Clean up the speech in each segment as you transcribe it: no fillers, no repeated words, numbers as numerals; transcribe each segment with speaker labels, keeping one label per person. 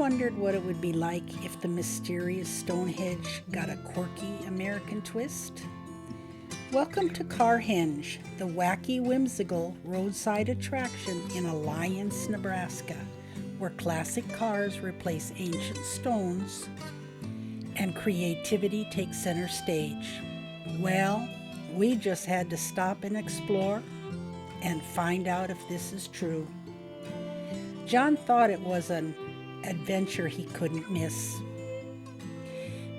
Speaker 1: wondered what it would be like if the mysterious Stonehenge got a quirky American twist? Welcome to Carhenge, the wacky, whimsical roadside attraction in Alliance, Nebraska, where classic cars replace ancient stones and creativity takes center stage. Well, we just had to stop and explore and find out if this is true. John thought it was an adventure he couldn't miss.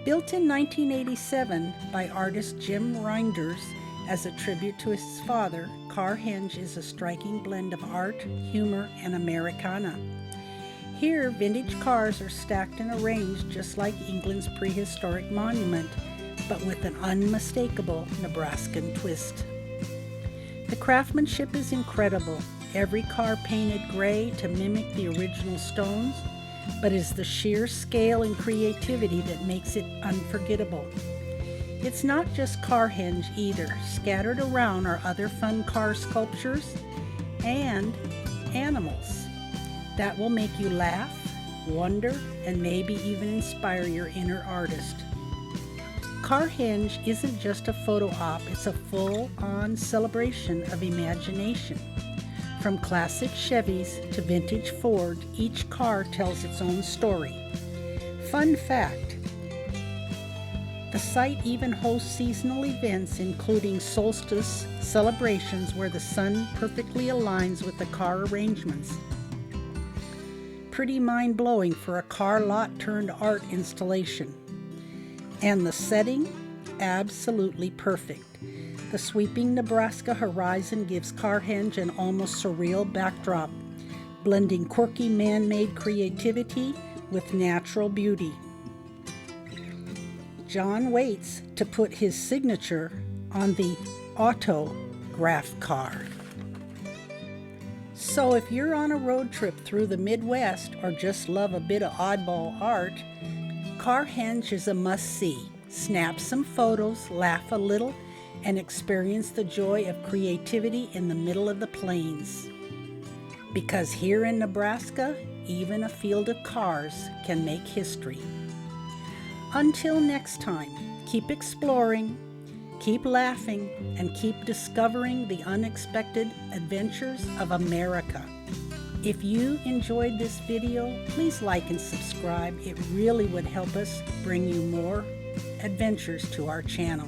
Speaker 1: Built in 1987 by artist Jim Reinders as a tribute to his father, Carhenge is a striking blend of art, humor, and Americana. Here, vintage cars are stacked and arranged just like England's prehistoric monument, but with an unmistakable Nebraskan twist. The craftsmanship is incredible. Every car painted gray to mimic the original stones, but it's the sheer scale and creativity that makes it unforgettable. It's not just Carhenge either. Scattered around are other fun car sculptures and animals that will make you laugh, wonder, and maybe even inspire your inner artist. Carhenge isn't just a photo op, it's a full-on celebration of imagination. From classic Chevys to vintage Ford, each car tells its own story. Fun fact, the site even hosts seasonal events including solstice celebrations where the sun perfectly aligns with the car arrangements. Pretty mind-blowing for a car lot turned art installation. And the setting, absolutely perfect. The sweeping Nebraska horizon gives Carhenge an almost surreal backdrop, blending quirky man-made creativity with natural beauty. John waits to put his signature on the autograph car. So if you're on a road trip through the Midwest or just love a bit of oddball art, Carhenge is a must-see. Snap some photos, laugh a little, and experience the joy of creativity in the middle of the plains. Because here in Nebraska, even a field of cars can make history. Until next time, keep exploring, keep laughing, and keep discovering the unexpected adventures of America. If you enjoyed this video, please like and subscribe. It really would help us bring you more adventures to our channel.